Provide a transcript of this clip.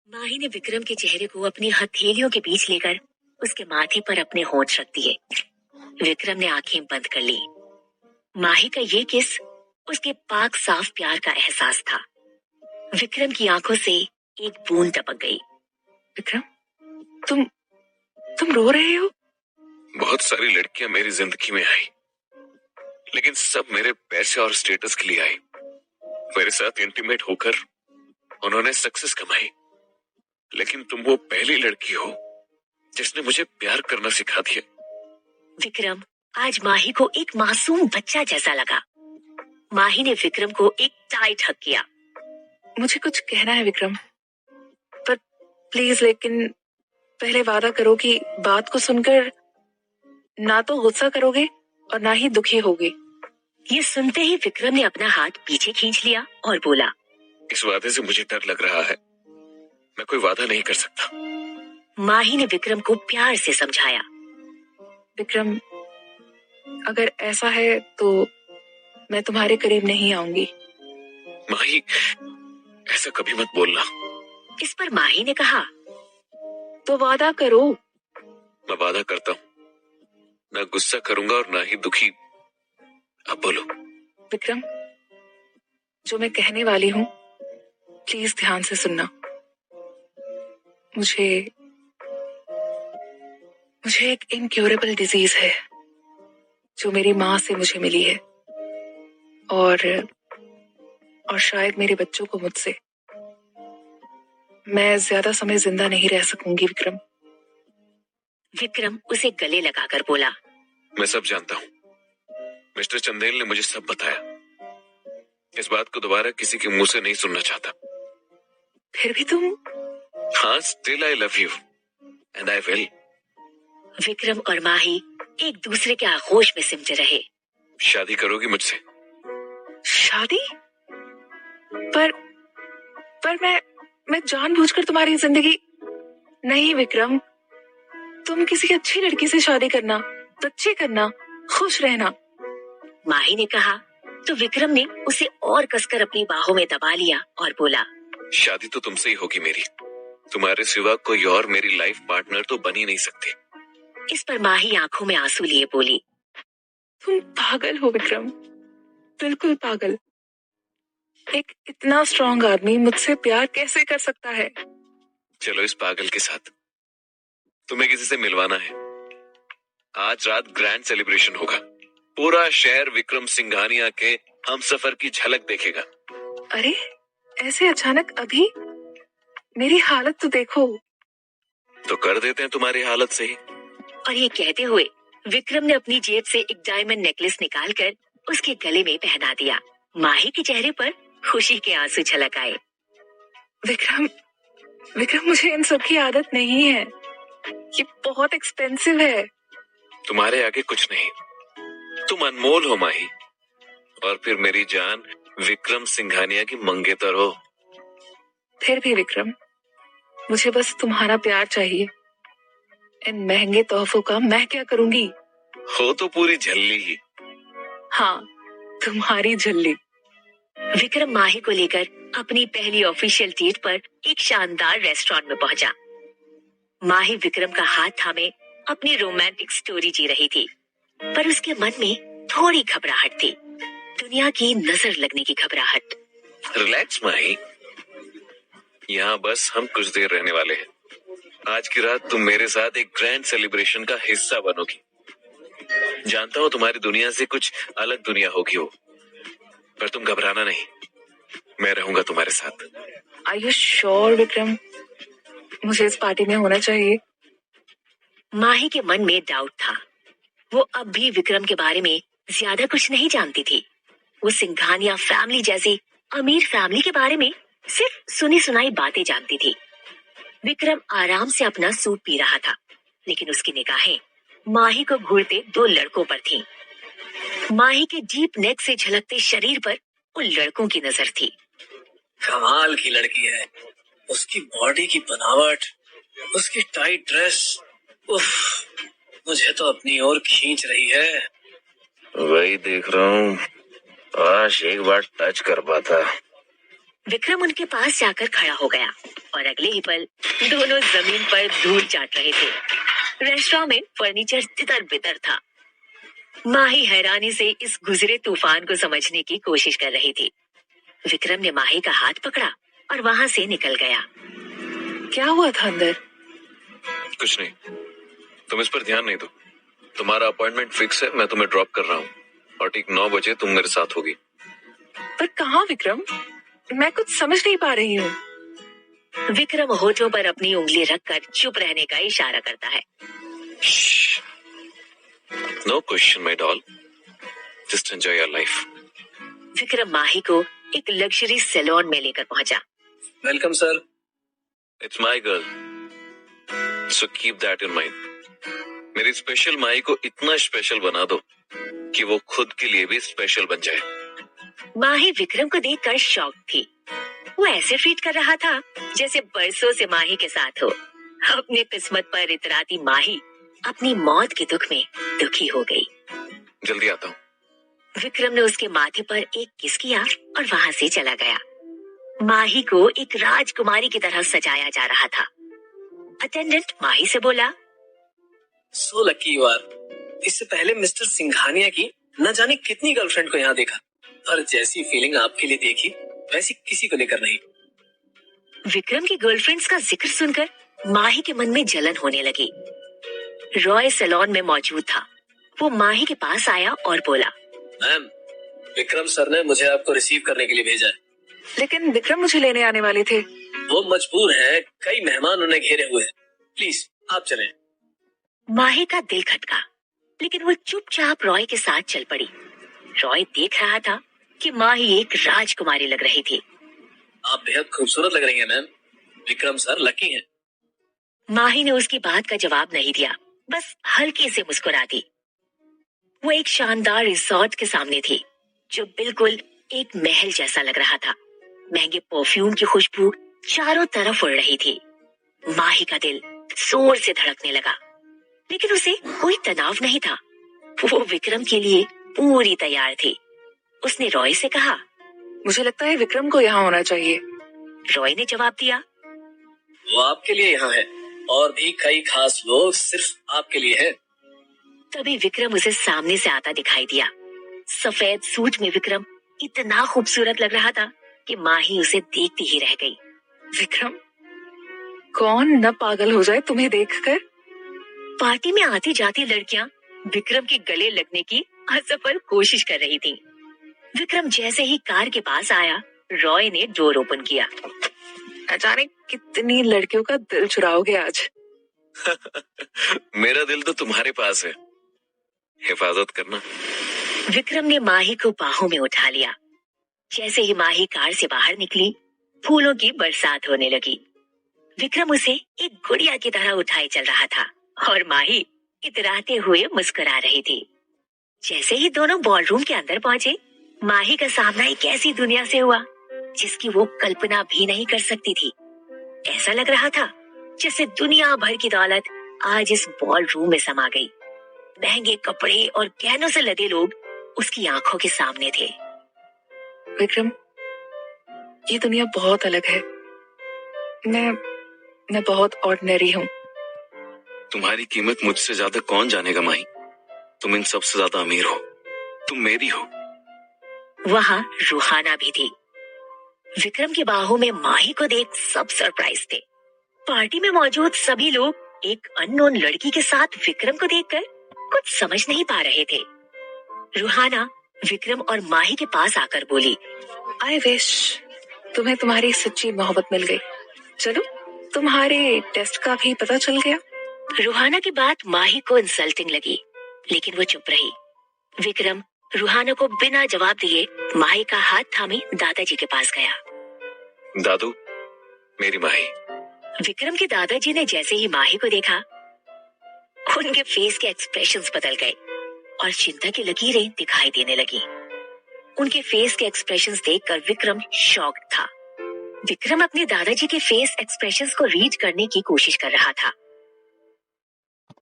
माही ने विक्रम के चेहरे को अपनी हथेलियों के बीच लेकर उसके माथे पर अपने होंठ रख दिए। विक्रम ने आंखें बंद कर ली। माही का ये किस उसके पाक साफ प्यार का एहसास था। विक्रम की आंखों से एक बूंद टपक गई। विक्रम, तुम रो रहे हो? बहुत सारी लड़कियां मेरी जिंदगी में आई, लेकिन सब मेरे पैसे और स्टेटस के लिए आई। मेरे साथ इंटीमेट होकर उन्होंने सक्सेस कमाई, लेकिन तुम वो पहली लड़की हो जिसने मुझे प्यार करना सिखा दिया। विक्रम आज माही को एक मासूम बच्चा जैसा लगा। माही ने विक्रम को एक टाइट हग किया। मुझे कुछ कहना है विक्रम, पर प्लीज, लेकिन पहले वादा करो कि बात को सुनकर ना तो गुस्सा करोगे और ना ही दुखी होगे। ये सुनते ही विक्रम ने अपना हाथ पीछे खींच लिया और बोला, इस वादे से मुझे डर लग रहा है, मैं कोई वादा नहीं कर सकता। माही ने विक्रम को प्यार से समझाया। विक्रम, अगर ऐसा है तो मैं तुम्हारे करीब नहीं आऊंगी। माही, ऐसा कभी मत बोलना। इस पर माही ने कहा, तो वादा करो। मैं वादा करता हूँ, ना गुस्सा करूंगा और ना ही दुखी। अब बोलो। विक्रम, जो मैं कहने वाली हूँ प्लीज ध्यान से सुनना। मुझे एक इनक्योरेबल डिजीज है जो मेरी माँ से मुझे मिली है, और शायद मेरे बच्चों को मुझसे। मैं ज्यादा समय जिंदा नहीं रह सकूंगी विक्रम। विक्रम उसे गले लगाकर बोला, मैं सब जानता हूँ, मिस्टर चंदेल ने मुझे सब बताया। इस बात को दोबारा किसी के मुंह से नहीं सुनना चाहता। फिर भी तुम। हाँ, still I love you and I will. Vikram और माही एक दूसरे के आगोश में सिमटे रहे। शादी करोगी मुझसे? शादी? पर मैं जानबूझकर तुम्हारी जिंदगी। नहीं विक्रम, तुम किसी अच्छी लड़की से शादी करना, बच्चे करना, खुश रहना। माही ने कहा तो विक्रम ने उसे और कसकर अपनी बाहों में दबा लिया और बोला, शादी तो तुमसे ही होगी मेरी। तुम्हारे सिवा कोई और मेरी लाइफ पार्टनर तो बन ही नहीं सकती। इस पर माही आंखों में आंसू लिए बोली, तुम पागल हो विक्रम, बिल्कुल पागल। एक इतना स्ट्रॉन्ग आदमी मुझसे प्यार कैसे कर सकता है? चलो इस पागल के साथ। तुम्हें किसी से मिलवाना है। आज रात ग्रैंड सेलिब्रेशन होगा। पूरा शहर विक्रम सिंघानिया के हमसफर की झलक देखेगा। अरे ऐसे अचानक अभी? मेरी हालत तो देखो। तो कर देते हैं तुम्हारी हालत से ही। और ये कहते हुए विक्रम ने अपनी जेब से एक डायमंड नेकलेस निकालकर उसके गले में पहना दिया। माही के चेहरे पर खुशी के आंसू छलक आए। विक्रम, मुझे इन सब की आदत नहीं है। ये बहुत एक्सपेंसिव है। तुम्हारे आगे कुछ नहीं, तुम अनमोल हो माही। और फिर मेरी जान विक्रम सिंघानिया की मंगेतर हो। फिर भी विक्रम, मुझे बस तुम्हारा प्यार चाहिए। इन महंगे तोहफों का मैं क्या करूंगी? हो तो पूरी झल्ली ही। हाँ, तुम्हारी झल्ली। विक्रम माही को लेकर अपनी पहली ऑफिशियल डेट पर एक शानदार रेस्टोरेंट में पहुंचा। माही विक्रम का हाथ थामे अपनी रोमांटिक स्टोरी जी रही थी, पर उसके मन में थोड़ी घबराहट थी। दुनिया की नजर लगने की घबराहट। रिलैक्स माही, यहाँ बस हम कुछ देर रहने वाले हैं। आज की रात तुम मेरे साथ एक ग्रैंड सेलिब्रेशन का हिस्सा बनोगी। जानता हूँ तुम्हारी दुनिया से कुछ अलग दुनिया होगी वो, पर तुम घबराना नहीं, मैं रहूंगा तुम्हारे साथ। Are you sure Vikram? मुझे इस पार्टी में होना चाहिए। माही के मन में डाउट था। वो अब भी विक्रम के बारे में ज्यादा कुछ नहीं जानती थी। वो सिंघानिया फैमिली जैसी अमीर फैमिली के बारे में सिर्फ सुनी सुनाई बातें जानती थी। विक्रम आराम से अपना सूप पी रहा था, लेकिन उसकी निगाहें माही को घूरते दो लड़कों पर थीं। माही के डीप नेक से झलकते शरीर पर उन लड़कों की नजर थी। कमाल की लड़की है, उसकी बॉडी की बनावट, उसकी टाइट ड्रेस, उफ, मुझे तो अपनी ओर खींच रही है। वही देख रहा हूँ, काश एक बार टच कर पाता। विक्रम उनके पास जाकर खड़ा हो गया और अगले ही पल दोनों जमीन पर धूल चाट रहे थे। रेस्टोरेंट में फर्नीचर तितर बितर था। माही हैरानी से इस गुजरे तूफान को समझने की कोशिश कर रही थी। विक्रम ने माही का हाथ पकड़ा और वहां से निकल गया। क्या हुआ था अंदर? कुछ नहीं, तुम इस पर ध्यान नहीं दो। तुम्हारा अपॉइंटमेंट फिक्स है, मैं तुम्हें ड्रॉप कर रहा हूँ और ठीक 9 बजे तुम मेरे साथ होगी। पर कहाँ विक्रम? मैं कुछ समझ नहीं पा रही हूँ। विक्रम होठों पर अपनी उंगली रखकर चुप रहने का इशारा करता है। No question my doll, just enjoy your life. Vikram Mahi को एक लग्जरी सैलून में लेकर पहुंचा। Welcome sir. It's my girl, so keep that in mind. मेरी स्पेशल माही को इतना स्पेशल बना दो कि वो खुद के लिए भी स्पेशल बन जाए। माही विक्रम को देखकर शॉक थी। वो ऐसे ट्रीट कर रहा था जैसे बरसों से माही के साथ हो। अपनी किस्मत पर इतराती माही अपनी मौत के दुख में दुखी हो गई। जल्दी आता हूँ। विक्रम ने उसके माथे पर एक किस किया और वहां से चला गया। माही को एक राजकुमारी की तरह सजाया जा रहा था। अटेंडेंट माही से बोला, सो लकी यू आर। इससे पहले मिस्टर सिंघानिया की न जाने कितनी गर्लफ्रेंड को यहाँ देखा, पर जैसी फीलिंग आपके लिए देखी वैसी किसी को लेकर नहीं। विक्रम की गर्लफ्रेंड्स का जिक्र सुनकर माही के मन में जलन होने लगी। रॉय सैलून में मौजूद था। वो माही के पास आया और बोला, मैम, विक्रम सर ने मुझे आपको रिसीव करने के लिए भेजा है। लेकिन विक्रम मुझे लेने आने वाले थे। वो मजबूर है, कई मेहमान उन्हें घेरे हुए हैं। प्लीज आप चलें। माही का दिल खटका, लेकिन वो चुपचाप रॉय के साथ चल पड़ी। रॉय देख रहा था कि माही एक राजकुमारी लग रही थी। आप बेहद खूबसूरत लग रही हैं मैम। विक्रम सर लकी हैं। माही ने उसकी बात का जवाब नहीं दिया, बस हल्के से मुस्कुरा दी। वो एक शानदार रिसोर्ट के सामने थी, जो बिल्कुल एक महल जैसा लग रहा था। महंगे परफ्यूम की खुशबू चारों तरफ उड़ रही थी। माही का दिल जोर से धड़कने लगा, लेकिन उसे कोई तनाव नहीं था। वो विक्रम के लिए पूरी तैयार थी। उसने रॉय से कहा, मुझे लगता है विक्रम को यहाँ होना चाहिए। रॉय ने जवाब दिया, वो आपके लिए यहाँ है और भी कई खास लोग सिर्फ आपके लिए हैं। तभी विक्रम उसे सामने से आता दिखाई दिया। सफेद सूट में विक्रम इतना खूबसूरत लग रहा था कि माही उसे देखती ही रह गई। विक्रम, कौन न पागल हो जाए तुम्हें देखकर। पार्टी में आती जाती लड़कियां विक्रम के गले लगने की असफल कोशिश कर रही थीं। विक्रम जैसे ही कार के पास आया, रॉय ने डोर ओपन किया। न जाने कितनी लड़कियों का दिल चुराओगे आज। मेरा दिल तो तुम्हारे पास है, हिफाजत करना। विक्रम ने माही को बाहों में उठा लिया। जैसे ही माही कार से बाहर निकली, फूलों की बरसात होने लगी। विक्रम उसे एक गुड़िया की तरह उठाए चल रहा था और माही इतराते हुए मुस्कुरा रही थी। जैसे ही दोनों बॉलरूम के अंदर पहुंचे, माही का सामना एक ऐसी दुनिया से हुआ जिसकी वो कल्पना भी नहीं कर सकती थी। ऐसा लग रहा था जैसे दुनिया भर की दौलत आज इस बॉलरूम में समा गई। महंगे कपड़े और गहनों से लदे लोग उसकी आंखों के सामने थे। विक्रम, ये दुनिया बहुत अलग है। मैं बहुत ऑर्डिनरी हूँ। तुम्हारी कीमत मुझसे ज्यादा कौन जानेगा माही। तुम इन सबसे ज्यादा अमीर हो, तुम मेरी हो। वहां रूहाना भी थी। विक्रम की बाहों में माही को देख सब सरप्राइज थे। पार्टी में मौजूद सभी लोग एक अननोन लड़की के साथ विक्रम को देखकर कुछ समझ नहीं पा रहे थे। रूहाना विक्रम और माही के पास आकर बोली, आई विश तुम्हें तुम्हारी सच्ची मोहब्बत मिल गई। चलो, तुम्हारे टेस्ट का भी पता चल गया। रूहाना की बात माही को इंसल्टिंग लगी, लेकिन वो चुप रही। विक्रम रूहाना को बिना जवाब दिए माही का हाथ थामे दादाजी के पास गया। दादू, मेरी माही। विक्रम के दादाजी ने जैसे ही माही को देखा, उनके फेस के एक्सप्रेशंस बदल गए और चिंता की लकीरें दिखाई देने लगी। उनके फेस के एक्सप्रेशंस देखकर विक्रम शॉक्ड था। विक्रम अपने दादाजी के फेस एक्सप्रेशंस को रीड करने की कोशिश कर रहा था।